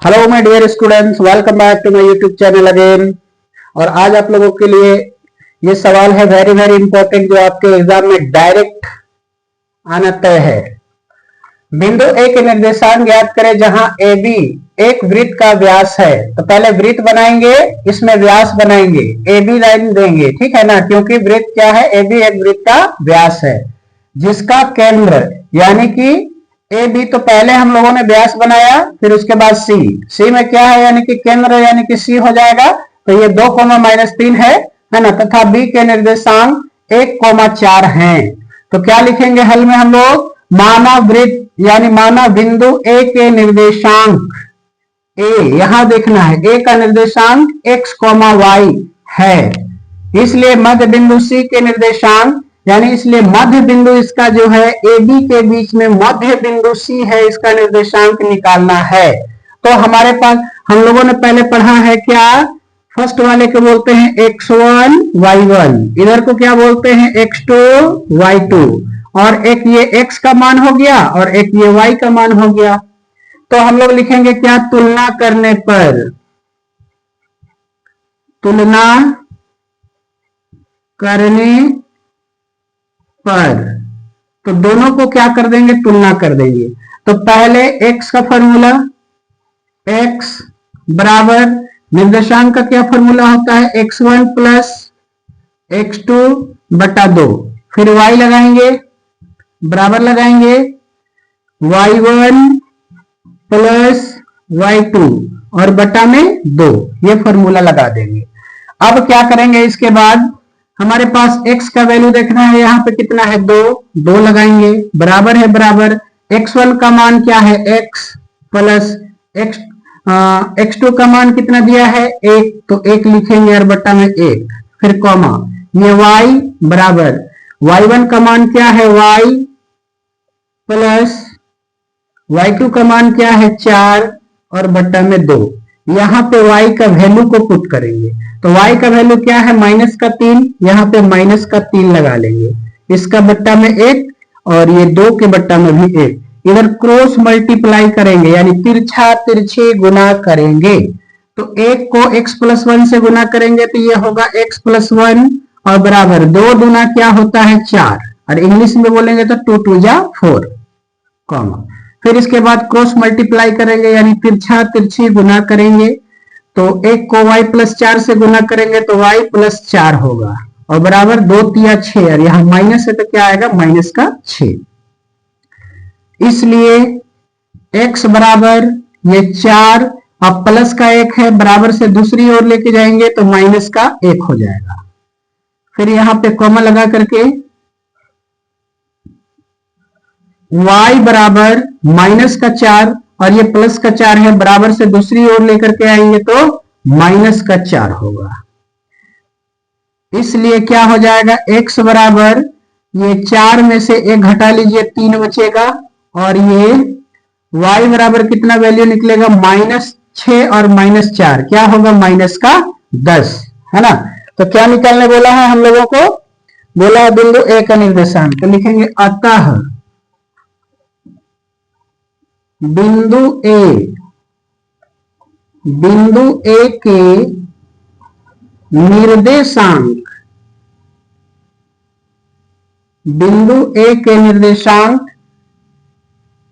Hello my dear students, welcome back to my YouTube channel again. और आज आप लोगों के लिए ये सवाल है वेरी वेरी इंपॉर्टेंट, जो आपके एग्जाम में डायरेक्ट आना तय है। बिंदु ए के निर्देशांक ज्ञात करें जहां ए बी एक वृत्त का व्यास है। तो पहले वृत्त बनाएंगे, इसमें व्यास बनाएंगे, ए बी लाइन देंगे, ठीक है ना, क्योंकि वृत्त क्या है, ए बी एक वृत्त का व्यास है जिसका केंद्र यानी कि ए बी। तो पहले हम लोगों ने व्यास बनाया, फिर उसके बाद सी में क्या है यानी कि केंद्र यानी कि सी हो जाएगा। तो ये 2, है ना, तथा बी के निर्देशांक 1, 4 हैं। तो क्या लिखेंगे हल में हम लोग, माना वृत्त यानी माना बिंदु ए के निर्देशांक ए, यहां देखना है ए का निर्देशांक x, y है, इसलिए मध्य बिंदु सी के निर्देशांक यानी इसलिए मध्य बिंदु इसका जो है ए बी के बीच में मध्य बिंदु सी है, इसका निर्देशांक निकालना है। तो हमारे पास हम लोगों ने पहले पढ़ा है क्या, फर्स्ट वाले को बोलते हैं x1 y1, इधर को क्या बोलते हैं x2 y2, और एक ये x का मान हो गया और एक ये y का मान हो गया। तो हम लोग लिखेंगे क्या, तुलना करने पर, तुलना करने पर, तो दोनों को क्या कर देंगे, तुलना कर देंगे। तो पहले x का फॉर्मूला, x बराबर निर्देशांक का क्या फॉर्मूला होता है, x1 प्लस x2 बटा 2, फिर y लगाएंगे, बराबर लगाएंगे y1 प्लस y2 और बटा में 2, ये फॉर्मूला लगा देंगे। अब क्या करेंगे, इसके बाद हमारे पास x का वैल्यू देखना है, यहाँ पे कितना है 2 लगाएंगे, बराबर है बराबर x1 का मान क्या है x प्लस x2 का मान कितना दिया है 1, तो 1 लिखेंगे और बटा में 1, फिर कॉमा ये y बराबर y1 का मान क्या है y प्लस y2 का मान क्या है 4 और बटा में 2। यहाँ पे y का वैल्यू को पुट करेंगे, तो y का वैल्यू क्या है -3, यहाँ पे -3 लगा लेंगे, इसका बट्टा में 1 और ये 2 के बट्टा में भी 1, इधर क्रॉस मल्टीप्लाई करेंगे यानी तिरछा तिरछे गुना करेंगे। तो 1 को x प्लस 1 से गुना करेंगे तो ये होगा x प्लस 1 और बराबर 2 दूना क्या होता है 4, और इंग्लिश में बोलेंगे तो 2 2 जा 4, कॉमा फिर इसके बाद क्रॉस मल्टीप्लाई करेंगे यानी तिरछा तिरछी गुना करेंगे। तो 1 को y प्लस 4 से गुना करेंगे तो y प्लस 4 होगा और बराबर 2 तिया 6, और यहां माइनस है तो क्या आएगा -6। इसलिए x बराबर ये 4, अब प्लस का 1 है, बराबर से दूसरी ओर लेके जाएंगे तो माइनस का 1 हो जाएगा। फिर यहां पे कॉमा लगा करके y बराबर -4 और ये प्लस का 4 है, बराबर से दूसरी ओर लेकर के आएंगे तो -4 होगा। इसलिए क्या हो जाएगा, x बराबर ये 4 में से 1 घटा लीजिए 3 बचेगा, और ये y बराबर कितना वैल्यू निकलेगा -6 और -4 क्या होगा -10, है ना। तो क्या निकालने बोला है हम लोगों को, बोला है बिंदु ए का निर्देशांक। तो लिखेंगे अतः बिंदु ए के निर्देशांक, बिंदु ए के निर्देशांक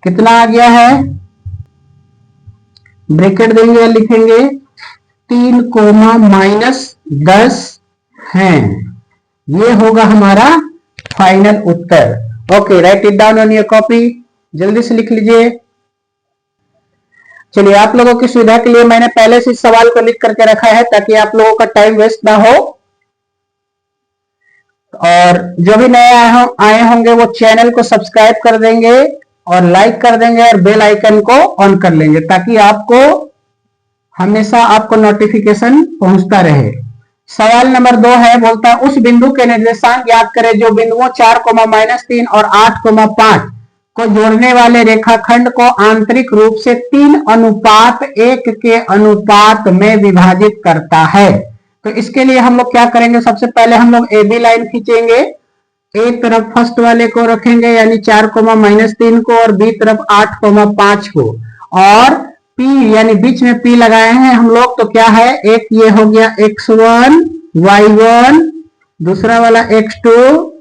कितना आ गया है, ब्रैकेट देंगे और लिखेंगे 3, -10 हैं। ये होगा हमारा final Uttar. Okay, right it down on your copy, जल्दी से लिख लीजिए। चलिए, आप लोगों की सुविधा के लिए मैंने पहले से इस सवाल को लिख करके रखा है ताकि आप लोगों का टाइम वेस्ट ना हो, और जो भी नए आए होंगे वो चैनल को सब्सक्राइब कर देंगे और लाइक कर देंगे और बेल आइकन को ऑन कर लेंगे ताकि आपको हमेशा आपको नोटिफिकेशन पहुंचता रहे। सवाल नंबर 2 है, बोलता है उस बिंदु के निर्देशांक याद करें जो बिंदुओं 4, -3 और 8, 5 को जोड़ने वाले रेखाखंड को आंतरिक रूप से 3:1 के अनुपात में विभाजित करता है। तो इसके लिए हम लोग क्या करेंगे, सबसे पहले हम लोग ए बी लाइन खींचेंगे, एक तरफ फर्स्ट वाले को रखेंगे यानी 4, -3 को, और बी तरफ 8, 5 को, और P यानी बीच में P लगाए हैं हम लोग, तो क्या है, एक ये हो गया x1 y1, दूसरा वाला x2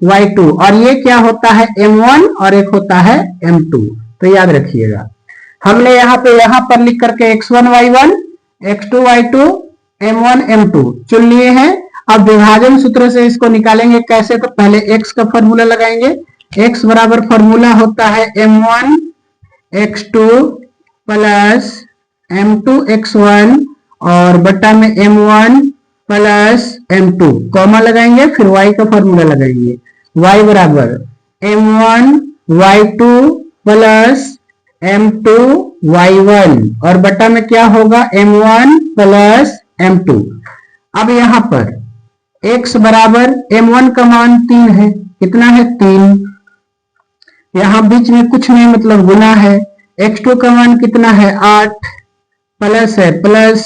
y2, और ये क्या होता है m1 और एक होता है m2। तो याद रखिएगा, हमने यहाँ पर लिख करके x1 y1, x2 y2, m1 m2 चुन लिए हैं। अब विभाजन सूत्र से इसको निकालेंगे कैसे, तो पहले x का फॉर्मूला लगाएंगे। x बराबर फॉर्मूला होता है m1 x2 plus m2 x1 और बट्टा में m1 प्लस m2, कॉमा लगाएंगे, फिर y का फॉर्मूला लगाएंगे। y बराबर m1 y2 plus m2 y1 और बट्टा में क्या होगा m1 प्लस m2। अब यहां पर x बराबर m1 का मान 3 है, कितना है 3, यहां बीच में कुछ नहीं मतलब गुना है। x2 का मान कितना है 8, प्लस है प्लस,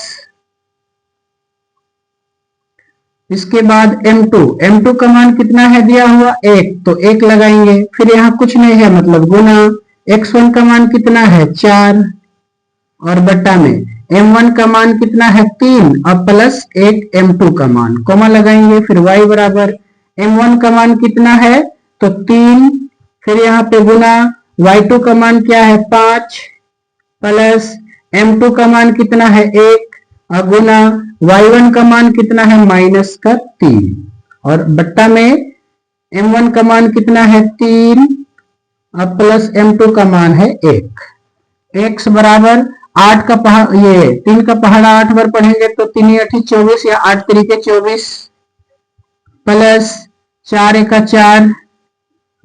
इसके बाद m2 का मान कितना है दिया हुआ 1, तो 1 लगाएंगे, फिर यहाँ कुछ नहीं है मतलब गुना, x1 का मान कितना है 4 और बट्टा में m1 का मान कितना है 3 और प्लस 1 m2 का मान, कोमा लगाएंगे, फिर y बराबर m1 का मान कितना है तो 3, फिर यहाँ पे गुना, y2 का मान क्या है 5 प्लस m2 का मान कितना है 1 और गुना y1 का मान कितना है -3 और बट्टा में m1 का मान कितना है 3 और प्लस m2 का मान है 1। x बराबर 8 का पहाड़ा, ये 3 का पहाड़ा 8 बार पढ़ेंगे तो 3 8 24 या 8 तरीके 24 प्लस 4 1 4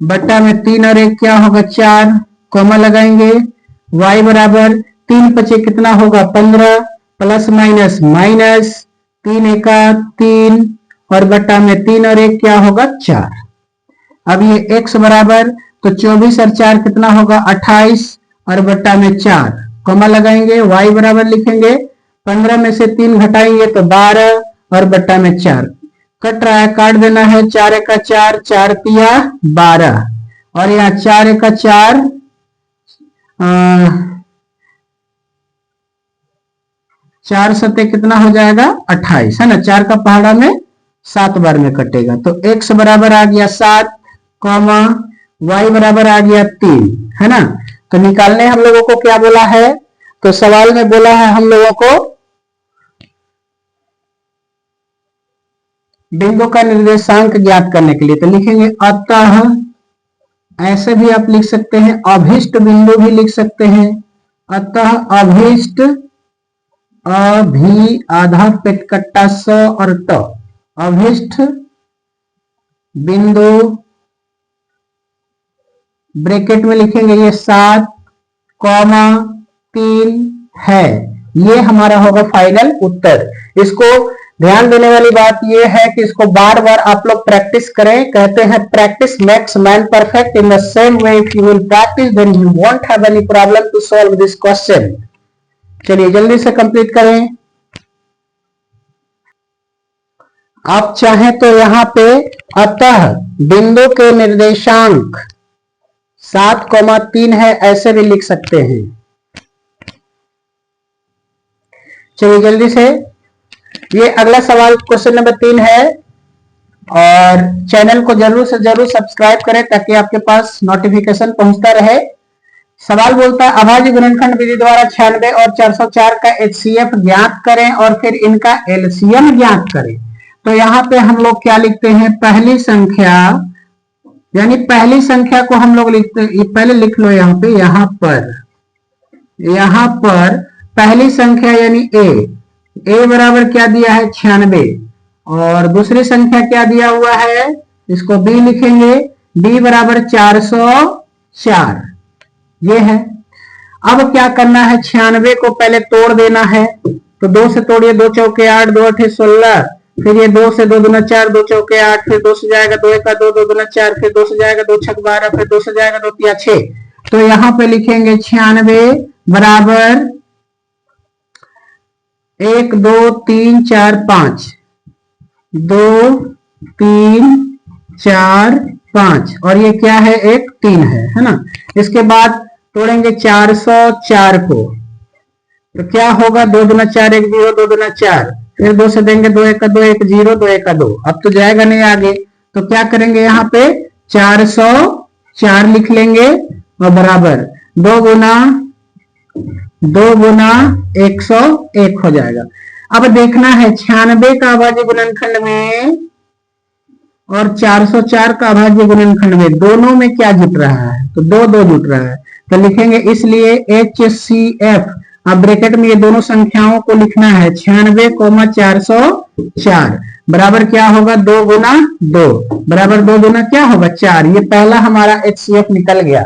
बट्टा में 3 और 1 क्या होगा 4, कॉमा लगाएंगे, y बराबर 3 5 कितना होगा 15 प्लस माइनस माइनस 3 1 3 और बट्टा में 3 और 1 क्या होगा 4। अब ये x बराबर तो 24 और 4 कितना होगा 28 और बट्टा में 4, कॉमा लगाएंगे, y बराबर लिखेंगे 15 में से 3 घटाएंगे तो 12 और बट्टा में 4, कट रहा है काट देना है, 4 1 4 4 तिया 12 और यहाँ 4 1 4 4 सत्ते कितना हो जाएगा 28 है ना, 4 का पहाड़ा में 7 बार में कटेगा, तो x बराबर आ गया 7, कॉमा y बराबर आ गया 3 है ना। तो निकालने हम लोगों को क्या बोला है, तो सवाल में बोला है हम लोगों को बिंदु का निर्देशांक ज्ञात करने के लिए, तो लिखेंगे अतः, ऐसे भी आप लिख सकते हैं, अभीष्ट बिंदु भी लिख सकते हैं, अतः अभीष्ट अभी आधा पेटकट्टा स और त, अभीष्ट बिंदु ब्रैकेट में लिखेंगे ये 7, 3 है, ये हमारा होगा फाइनल उत्तर। इसको ध्यान देने वाली बात ये है कि इसको बार बार आप लोग प्रैक्टिस करें, कहते हैं practice makes man perfect, in the same way if you will practice then you won't have any problem to solve this question. चलिए जल्दी से कंप्लीट करें। आप चाहें तो यहाँ पे अतः बिंदु के निर्देशांक 7,3 है, ऐसे भी लिख सकते हैं। चलिए जल्दी से, ये अगला सवाल क्वेश्चन नंबर 3 है और चैनल को जरूर से जरूर सब्सक्राइब करें ताकि आपके पास नोटिफिकेशन पहुंचता रहे। सवाल बोलता है अभाज्य गुणनखंड विधि द्वारा 96 और 404 का HCF ज्ञात करें और फिर इनका LCM ज्ञात करें। तो यहाँ पे हम लोग क्या लिखते हैं, पहली संख्या, यानी पहली संख्या को हम लोग लिखते हैं, पहले लिख लो यहाँ पे, यहाँ पर पहली संख्या यानी a बराबर क्या दिया है 96 और दूसरी संख्या क्या दिया हुआ है, इसको b लिखेंगे, b बराबर 404, ये है। अब क्या करना है, 96 को पहले तोड़ देना है, तो 2 से तोड़िए, 2 चौके 8, 2 8 16, फिर ये 2 से 2 दूना 4, 2 चौके 8, फिर 2 से जाएगा 2 1 2, 2 दूना 4, फिर 2 से जाएगा 2 6 12, फिर 2 से जाएगा 2 3 6। तो यहाँ पे लिखेंगे 96 बराबर 1 2 3 4 5, 2 3 4 5 और ये क्या है, एक 3 है ना। इसके बाद तोड़ेंगे 404 को, तो क्या होगा, 2 दूना 4, 1 0, 2 दूना 4, फिर 2 से देंगे 2 1 2, 1 0, 2 1 2, अब तो जाएगा नहीं आगे, तो क्या करेंगे यहाँ पे 404 लिख लेंगे और बराबर 2 गुना 101 हो जाएगा। अब देखना है 96 का अभाज्य गुणनखंड में और 404 का अभाज्य गुणनखंड में दोनों में क्या जुट रहा है, तो 2 2 जुट रहा है, तो लिखेंगे इसलिए HCF। अब ब्रैकेट में ये दोनों संख्याओं को लिखना है 96, 404 बराबर क्या होगा 2 गुना 2 बराबर 2 गुना क्या होगा 4। ये पहला हमारा HCF निकल गया।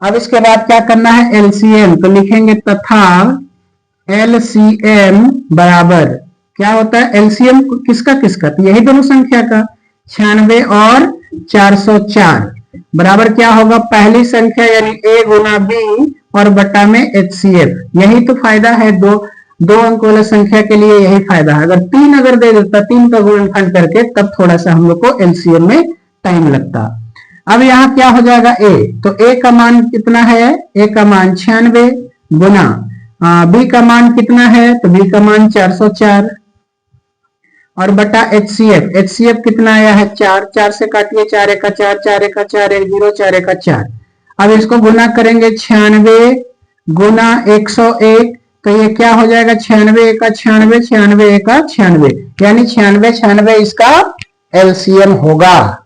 अब इसके बाद क्या करना है LCM, तो लिखेंगे तथा LCM बराबर क्या होता है, LCM किसका किसका, तो यही दोनों संख्या का 96 और 404 बराबर क्या होगा, पहली संख्या यानी A गुना B और बटा में HCF। यही तो फायदा है, दो अंक वाला संख्या के लिए यही फायदा है। अगर 3 अगर दे देता 3 का गुणनखंड करके, तब थोड़ा सा हम लोग को LCM में टाइम लगता। अब यहाँ क्या हो जाएगा A, तो A का मान कितना है, A का मान 96 गुना B का मान कितना है, तो B का मान 404 और बटा HCF कितना आया है 4, 4 से काटिए 4 1 4, 4 1 4, 1 0, 4 1 4। अब इसको गुना करेंगे 96 गुना 101, तो ये क्या हो जाएगा 96 1 96, 96 1 96, यानी 96 96 इसका LCM होगा।